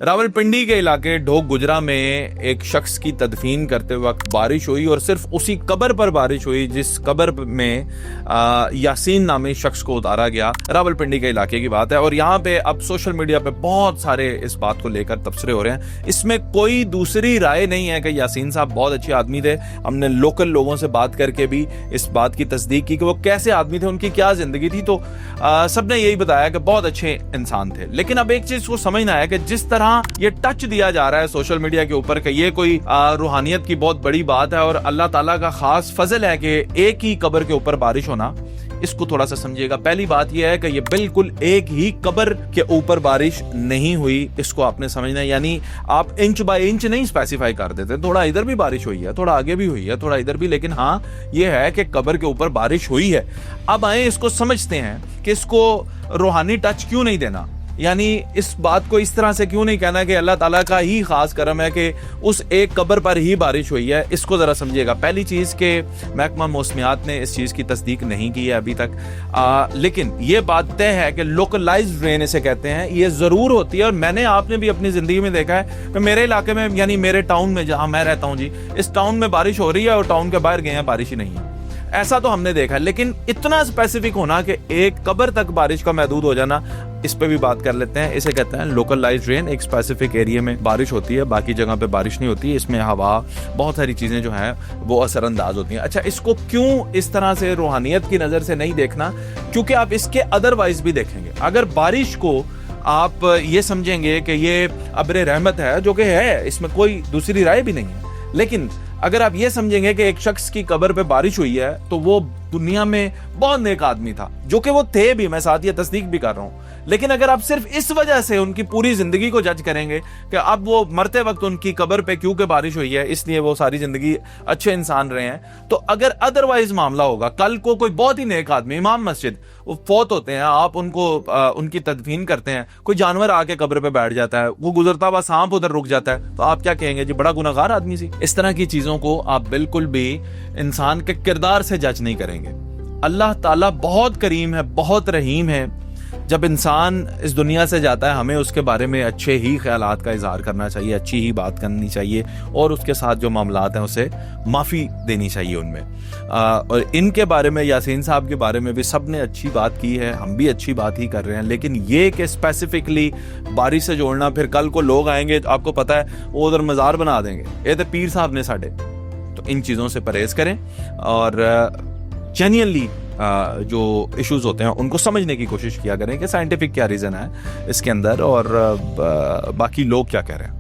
रावलपिंडी के इलाके ढोक गुजरा में एक शख्स की तदफीन करते वक्त बारिश हुई और सिर्फ उसी कब्र पर बारिश हुई जिस कब्र में यासीन नामी शख्स को उतारा गया। रावलपिंडी के इलाके की बात है और यहाँ पे अब सोशल मीडिया पे बहुत सारे इस बात को लेकर तबसरे हो रहे हैं। इसमें कोई दूसरी राय नहीं है कि यासीन साहब बहुत अच्छे आदमी थे। हमने लोकल लोगों से बात करके भी इस बात की तस्दीक की कि वो कैसे आदमी थे, उनकी क्या जिंदगी थी, तो सबने यही बताया कि बहुत अच्छे इंसान थे। लेकिन अब एक चीज को समझना है कि जिस तरह ये टच दिया जा रहा है सोशल मीडिया के ऊपर कि ये कोई रूहानियत की बहुत बड़ी बात है और अल्लाह ताला का खास फजल है कि एक ही कब्र के ऊपर बारिश होना, इसको थोड़ा सा समझिएगा। पहली बात यह है कि ये बिल्कुल एक ही कब्र के ऊपर बारिश नहीं हुई, इसको आपने समझना है। यानी आप इंच बाय इंच नहीं स्पेसिफाई कर देते, थोड़ा इधर भी बारिश हुई है, थोड़ा आगे भी हुई है, थोड़ा इधर भी, लेकिन हाँ ये है कि कब्र के ऊपर बारिश हुई है। अब आए इसको समझते हैं कि इसको रूहानी टच क्यों नहीं देना, यानी इस बात को इस तरह से क्यों नहीं कहना कि अल्लाह ताला का ही खास करम है कि उस एक कब्र पर ही बारिश हुई है। इसको जरा समझिएगा। पहली चीज के महकमा मौसमियात ने इस चीज की तस्दीक नहीं की है अभी तक, लेकिन ये बात तय है कि लोकलाइज्ड रेन इसे कहते हैं, ये जरूर होती है। और मैंने आपने भी अपनी जिंदगी में देखा है कि मेरे इलाके में यानी मेरे टाउन में जहां मैं रहता हूं जी, इस टाउन में बारिश हो रही है और टाउन के बाहर गए हैं बारिश ही नहीं है, ऐसा तो हमने देखा है। लेकिन इतना स्पेसिफिक होना कि एक कब्र तक बारिश का महदूद हो जाना, इस पे भी बात कर लेते हैं। इसे कहते हैं लोकलाइज्ड रेन। एक स्पेसिफिक एरिया में बारिश होती है, बाकी जगह पे बारिश नहीं होती। इसमें हवा, बहुत सारी चीजें जो हैं वो असरअंदाज होती हैं। अच्छा, इसको क्यों इस तरह से रूहानियत की नजर से नहीं देखना, क्योंकि आप इसके अदरवाइज भी देखेंगे। अगर बारिश को आप ये समझेंगे कि ये अब्र रहमत है, जो कि है, इसमें कोई दूसरी राय भी नहीं है, लेकिन अगर आप ये समझेंगे कि एक शख्स की कब्र पे बारिश हुई है तो वो दुनिया में बहुत नेक आदमी था, जो कि वो थे भी, मैं साथ ये तस्दीक भी कर रहा हूं। लेकिन अगर आप सिर्फ इस वजह से उनकी पूरी जिंदगी को जज करेंगे कि अब वो मरते वक्त उनकी कब्र पे क्योंकि बारिश हुई है इसलिए वो सारी जिंदगी अच्छे इंसान रहे हैं, तो अगर अदरवाइज मामला होगा, कल को कोई बहुत ही नेक आदमी, इमाम मस्जिद, वो फौत होते हैं, आप उनको उनकी तदफीन करते हैं, कोई जानवर आके कब्र पे बैठ जाता है, वो गुजरता हुआ सांप उधर रुक जाता है, तो आप क्या कहेंगे जी, बड़ा गुनहगार आदमी सी। इस तरह की चीजों को आप बिल्कुल भी इंसान के किरदार से जज नहीं करेंगे। अल्लाह ताला बहुत करीम है, बहुत रहीम है। जब इंसान इस दुनिया से जाता है, हमें उसके बारे में अच्छे ही ख्यालात का इजहार करना चाहिए, अच्छी ही बात करनी चाहिए और उसके साथ जो मामलात हैं उसे माफ़ी देनी चाहिए उनमें। और इनके बारे में, यासीन साहब के बारे में भी सब ने अच्छी बात की है, हम भी अच्छी बात ही कर रहे हैं। लेकिन ये कि स्पेसिफिकली बारिश से जोड़ना, फिर कल को लोग आएंगे तो आपको पता है वो उधर मज़ार बना देंगे, ये तो पीर साहब ने साढ़े, तो इन चीज़ों से परहेज़ करें और जेन्युइनली जो इश्यूज होते हैं उनको समझने की कोशिश किया करें कि साइंटिफिक क्या रीज़न है इसके अंदर और बाकी लोग क्या कह रहे हैं।